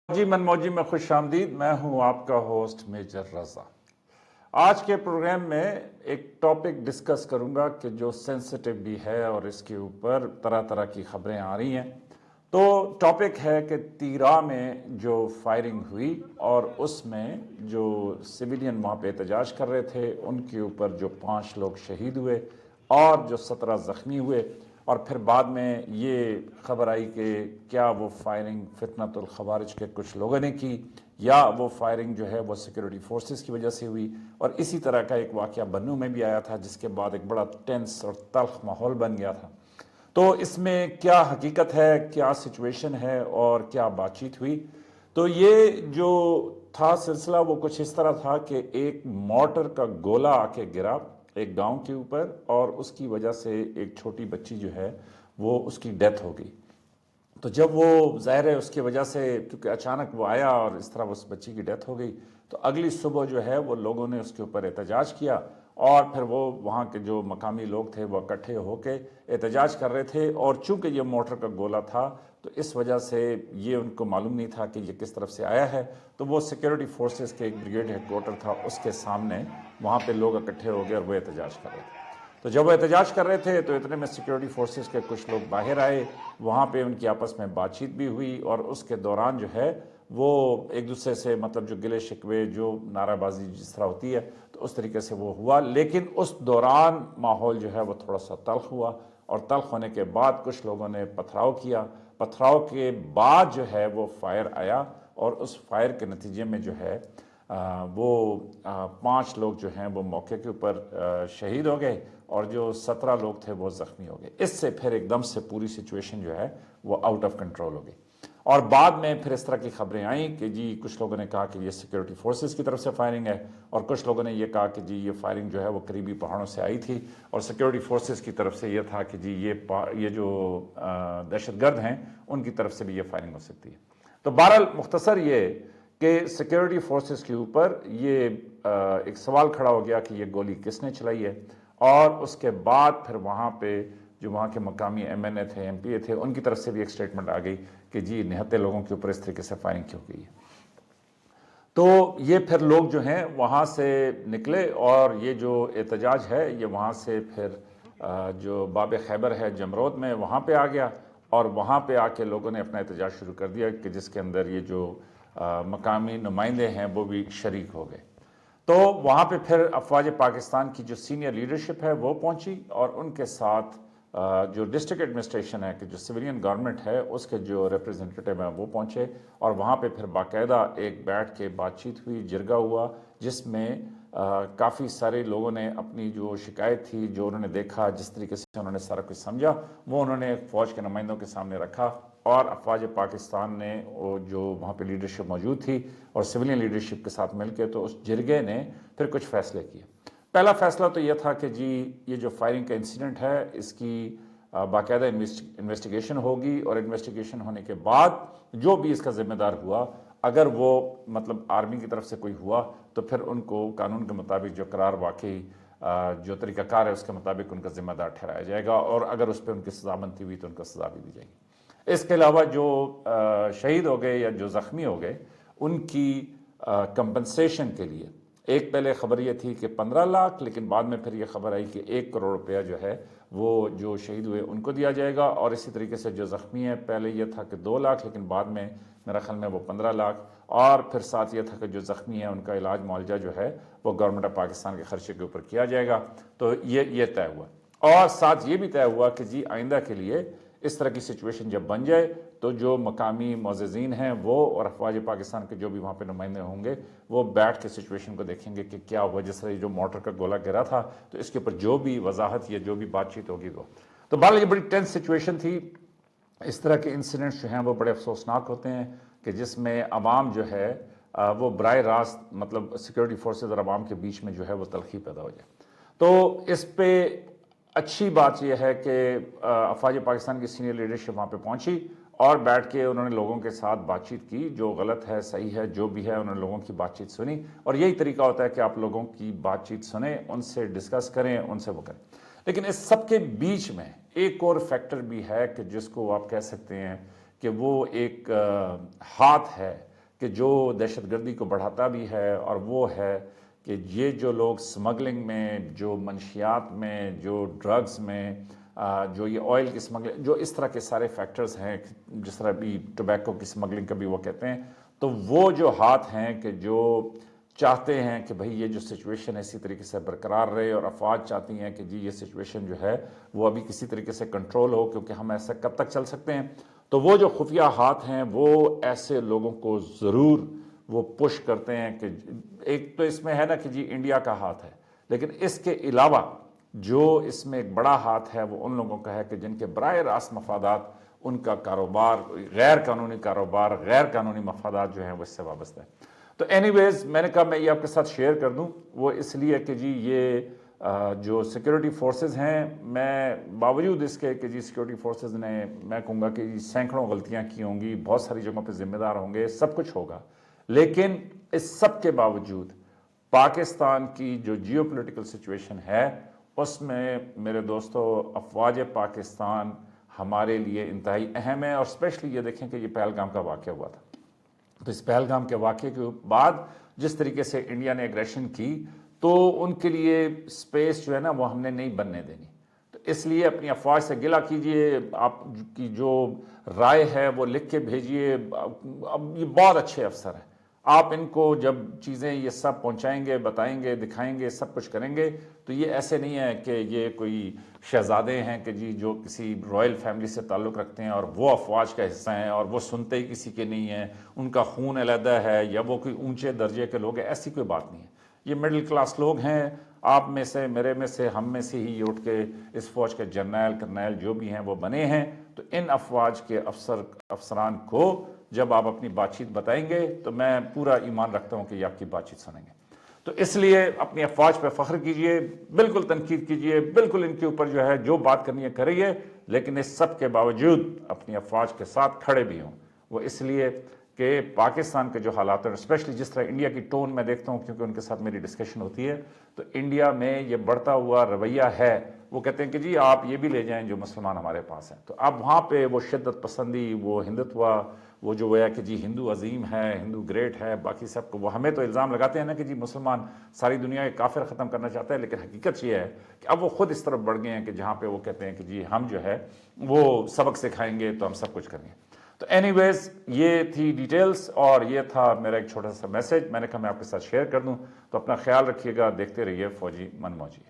جی من موجی میں خوش آمدید. میں ہوں آپ کا ہوسٹ میجر رضا. آج کے پروگرام میں ایک ٹاپک ڈسکس کروں گا کہ جو سینسٹیو بھی ہے اور اس کے اوپر طرح طرح کی خبریں آ رہی ہیں. تو ٹاپک ہے کہ تیرا میں جو فائرنگ ہوئی اور اس میں جو سویلین وہاں پہ احتجاج کر رہے تھے ان کے اوپر جو 5 لوگ شہید ہوئے اور جو 17 زخمی ہوئے، اور پھر بعد میں یہ خبر آئی کہ کیا وہ فائرنگ فتنۃ الخوارج کے کچھ لوگوں نے کی یا وہ فائرنگ جو ہے وہ سیکیورٹی فورسز کی وجہ سے ہوئی. اور اسی طرح کا ایک واقعہ بنوں میں بھی آیا تھا جس کے بعد ایک بڑا ٹینس اور تلخ ماحول بن گیا تھا. تو اس میں کیا حقیقت ہے، کیا سچویشن ہے اور کیا بات چیت ہوئی؟ تو یہ جو تھا سلسلہ وہ کچھ اس طرح تھا کہ ایک مارٹر کا گولہ آ کے گرا ایک گاؤں کے اوپر اور اس کی وجہ سے ایک چھوٹی بچی جو ہے وہ اس کی ڈیتھ ہو گئی. تو جب وہ ظاہر ہے اس کی وجہ سے کیونکہ اچانک وہ آیا اور اس طرح اس بچی کی ڈیتھ ہو گئی، تو اگلی صبح جو ہے وہ لوگوں نے اس کے اوپر احتجاج کیا اور پھر وہ وہاں کے جو مقامی لوگ تھے وہ اکٹھے ہو کے احتجاج کر رہے تھے. اور چونکہ یہ موٹر کا گولہ تھا تو اس وجہ سے یہ ان کو معلوم نہیں تھا کہ یہ کس طرف سے آیا ہے. تو وہ سیکیورٹی فورسز کے ایک بریگیڈ ہیڈ کوارٹر تھا اس کے سامنے وہاں پہ لوگ اکٹھے ہو گئے اور وہ احتجاج کر رہے تھے. تو جب وہ احتجاج کر رہے تھے تو اتنے میں سیکیورٹی فورسز کے کچھ لوگ باہر آئے، وہاں پہ ان کی آپس میں بات چیت بھی ہوئی اور اس کے دوران جو ہے وہ ایک دوسرے سے مطلب جو گلے شکوے جو نعرہ بازی جس طرح ہوتی ہے تو اس طریقے سے وہ ہوا. لیکن اس دوران ماحول جو ہے وہ تھوڑا سا تلخ ہوا اور تلخ ہونے کے بعد کچھ لوگوں نے پتھراؤ کیا. پتھراؤ کے بعد جو ہے وہ فائر آیا اور اس فائر کے نتیجے میں جو ہے وہ 5 لوگ جو ہیں وہ موقع کے اوپر شہید ہو گئے اور جو 17 لوگ تھے وہ زخمی ہو گئے. اس سے پھر ایک دم سے پوری سچویشن جو ہے وہ آؤٹ آف کنٹرول ہو گئی. اور بعد میں پھر اس طرح کی خبریں آئیں کہ جی کچھ لوگوں نے کہا کہ یہ سیکیورٹی فورسز کی طرف سے فائرنگ ہے اور کچھ لوگوں نے یہ کہا کہ جی یہ فائرنگ جو ہے وہ قریبی پہاڑوں سے آئی تھی اور سیکیورٹی فورسز کی طرف سے یہ تھا کہ جی یہ جو دہشت گرد ہیں ان کی طرف سے بھی یہ فائرنگ ہو سکتی ہے. تو بہرحال مختصر یہ کہ سیکیورٹی فورسز کے اوپر یہ ایک سوال کھڑا ہو گیا کہ یہ گولی کس نے چلائی ہے. اور اس کے بعد پھر وہاں پہ جو وہاں کے مقامی ایم این اے تھے، ایم پی اے تھے، ان کی طرف سے بھی ایک سٹیٹمنٹ آ گئی کہ جی نہتے لوگوں کے اوپر اس طریقے سے فائرنگ کیوں گئی ہے. تو یہ پھر لوگ جو ہیں وہاں سے نکلے اور یہ جو احتجاج ہے یہ وہاں سے پھر جو باب خیبر ہے جمرود میں وہاں پہ آ گیا اور وہاں پہ آ کے لوگوں نے اپنا احتجاج شروع کر دیا کہ جس کے اندر یہ جو مقامی نمائندے ہیں وہ بھی شریک ہو گئے. تو وہاں پہ پھر افواج پاکستان کی جو سینئر لیڈرشپ ہے وہ پہنچی اور ان کے ساتھ جو ڈسٹرکٹ ایڈمنسٹریشن ہے کہ جو سویلین گورنمنٹ ہے اس کے جو ریپریزنٹیٹو ہیں وہ پہنچے اور وہاں پہ پھر باقاعدہ ایک بیٹھ کے بات چیت ہوئی، جرگہ ہوا جس میں کافی سارے لوگوں نے اپنی جو شکایت تھی، جو انہوں نے دیکھا، جس طریقے سے انہوں نے سارا کچھ سمجھا، وہ انہوں نے فوج کے نمائندوں کے سامنے رکھا. اور افواج پاکستان نے جو وہاں پہ لیڈرشپ موجود تھی اور سویلین لیڈرشپ کے ساتھ مل کے تو اس جرگے نے پھر کچھ فیصلے کیے. پہلا فیصلہ تو یہ تھا کہ جی یہ جو فائرنگ کا انسیڈنٹ ہے اس کی باقاعدہ انویسٹیگیشن ہوگی اور انویسٹیگیشن ہونے کے بعد جو بھی اس کا ذمہ دار ہوا، اگر وہ مطلب آرمی کی طرف سے کوئی ہوا تو پھر ان کو قانون کے مطابق جو قرار واقعی جو طریقہ کار ہے اس کے مطابق ان کا ذمہ دار ٹھہرایا جائے گا اور اگر اس پہ ان کی سزا بنتی ہوئی تو ان کو سزا بھی دی جائے گی. اس کے علاوہ جو شہید ہو گئے یا جو زخمی ہو گئے ان کی کمپنسیشن کے لیے ایک پہلے خبر یہ تھی کہ 15 لاکھ، لیکن بعد میں پھر یہ خبر آئی کہ 1 کروڑ روپیہ جو ہے وہ جو شہید ہوئے ان کو دیا جائے گا. اور اسی طریقے سے جو زخمی ہیں پہلے یہ تھا کہ 2 لاکھ، لیکن بعد میں میرا خیال میں وہ 15 لاکھ. اور پھر ساتھ یہ تھا کہ جو زخمی ہیں ان کا علاج معالجہ جو ہے وہ گورنمنٹ آف پاکستان کے خرچے کے اوپر کیا جائے گا. تو یہ طے ہوا. اور ساتھ یہ بھی طے ہوا کہ جی آئندہ کے لیے اس طرح کی سچویشن جب بن جائے تو جو مقامی معززین ہیں وہ اور افواج پاکستان کے جو بھی وہاں پہ نمائندے ہوں گے وہ بیٹھ کے سچویشن کو دیکھیں گے کہ کیا ہوا. جس طرح جو موٹر کا گولہ گرا تھا تو اس کے اوپر جو بھی وضاحت یا جو بھی بات چیت ہوگی وہ. تو بہرحال یہ بڑی ٹینس سچویشن تھی. اس طرح کے انسیڈنٹس جو ہیں وہ بڑے افسوسناک ہوتے ہیں کہ جس میں عوام جو ہے وہ براہ راست مطلب سیکیورٹی فورسز اور عوام کے بیچ میں جو ہے وہ تلخی پیدا ہو جائے. تو اس پہ اچھی بات یہ ہے کہ افواج پاکستان کی سینئر لیڈرشپ وہاں پہ پہنچی اور بیٹھ کے انہوں نے لوگوں کے ساتھ بات چیت کی، جو غلط ہے صحیح ہے جو بھی ہے انہوں نے لوگوں کی بات چیت سنی. اور یہی طریقہ ہوتا ہے کہ آپ لوگوں کی بات چیت سنیں، ان سے ڈسکس کریں، ان سے وہ کریں. لیکن اس سب کے بیچ میں ایک اور فیکٹر بھی ہے کہ جس کو آپ کہہ سکتے ہیں کہ وہ ایک ہاتھ ہے کہ جو دہشت گردی کو بڑھاتا بھی ہے، اور وہ ہے کہ یہ جو لوگ سمگلنگ میں، جو منشیات میں، جو ڈرگز میں، جو یہ آئل کی سمگلنگ، جو اس طرح کے سارے فیکٹرز ہیں، جس طرح بھی ٹوبیکو کی سمگلنگ کا بھی وہ کہتے ہیں، تو وہ جو ہاتھ ہیں کہ جو چاہتے ہیں کہ بھئی یہ جو سچویشن ہے اسی طریقے سے برقرار رہے، اور افواج چاہتی ہیں کہ جی یہ سچویشن جو ہے وہ ابھی کسی طریقے سے کنٹرول ہو، کیونکہ ہم ایسا کب تک چل سکتے ہیں، تو وہ جو خفیہ ہاتھ ہیں وہ ایسے لوگوں کو ضرور وہ پش کرتے ہیں کہ ایک تو اس میں ہے نا کہ جی انڈیا کا ہاتھ ہے، لیکن اس کے علاوہ جو اس میں ایک بڑا ہاتھ ہے وہ ان لوگوں کا ہے کہ جن کے براہ راست مفادات، ان کا کاروبار، غیر قانونی کاروبار، غیر قانونی مفادات جو ہیں وہ اس سے وابستہ ہیں۔ تو اینی ویز میں نے کہا میں یہ آپ کے ساتھ شیئر کر دوں، وہ اس لیے کہ جی یہ جو سیکیورٹی فورسز ہیں، میں باوجود اس کے کہ جی سیکیورٹی فورسز نے، میں کہوں گا کہ سینکڑوں غلطیاں کی ہوں گی، بہت ساری جگہوں پہ ذمہ دار ہوں گے، سب کچھ ہوگا، لیکن اس سب کے باوجود پاکستان کی جو جیو پولیٹیکل سچویشن ہے اس میں میرے دوستو افواج پاکستان ہمارے لیے انتہائی اہم ہے، اور اسپیشلی یہ دیکھیں کہ یہ پہلگام کا واقعہ ہوا تھا، تو اس پہلگام کے واقعے کے بعد جس طریقے سے انڈیا نے ایگریشن کی، تو ان کے لیے اسپیس جو ہے نا وہ ہم نے نہیں بننے دینی، تو اس لیے اپنی افواج سے گلہ کیجئے، آپ کی جو رائے ہے وہ لکھ کے بھیجئے، اب یہ بہت اچھے افسر ہیں، آپ ان کو جب چیزیں یہ سب پہنچائیں گے، بتائیں گے، دکھائیں گے، سب کچھ کریں گے، تو یہ ایسے نہیں ہے کہ یہ کوئی شہزادے ہیں کہ جی جو کسی رائل فیملی سے تعلق رکھتے ہیں اور وہ افواج کا حصہ ہیں اور وہ سنتے ہی کسی کے نہیں ہیں، ان کا خون علیحدہ ہے یا وہ کوئی اونچے درجے کے لوگ ہیں، ایسی کوئی بات نہیں ہے، یہ مڈل کلاس لوگ ہیں، آپ میں سے، میرے میں سے، ہم میں سے ہی اٹھ کے اس فوج کے جرنیل کرنیل جو بھی ہیں وہ بنے ہیں، تو ان افواج کے افسران کو جب آپ اپنی بات چیت بتائیں گے تو میں پورا ایمان رکھتا ہوں کہ یہ آپ کی بات چیت سنیں گے، تو اس لیے اپنی افواج پہ فخر کیجئے، بالکل تنقید کیجئے، بالکل ان کے اوپر جو ہے جو بات کرنی ہے کریے، لیکن اس سب کے باوجود اپنی افواج کے ساتھ کھڑے بھی ہوں، وہ اس لیے کہ پاکستان کے جو حالات ہیں، اسپیشلی جس طرح انڈیا کی ٹون میں دیکھتا ہوں کیونکہ ان کے ساتھ میری ڈسکشن ہوتی ہے، تو انڈیا میں یہ بڑھتا ہوا رویہ ہے، وہ کہتے ہیں کہ جی آپ یہ بھی لے جائیں جو مسلمان ہمارے پاس ہیں، تو اب وہاں پہ وہ شدت پسندی، وہ ہندتوا، وہ جو ہے کہ جی ہندو عظیم ہے، ہندو گریٹ ہے، باقی سب کو وہ ہمیں تو الزام لگاتے ہیں نا کہ جی مسلمان ساری دنیا کے کافر ختم کرنا چاہتا ہے، لیکن حقیقت یہ ہے کہ اب وہ خود اس طرف بڑھ گئے ہیں کہ جہاں پہ وہ کہتے ہیں کہ جی ہم جو ہے وہ سبق سکھائیں گے تو ہم سب کچھ کریں گے۔ تو اینی ویز یہ تھی ڈیٹیلز، اور یہ تھا میرا ایک چھوٹا سا میسج، میں نے کہا میں آپ کے ساتھ شیئر کر دوں، تو اپنا خیال رکھیے گا، دیکھتے رہیے فوجی من موجی۔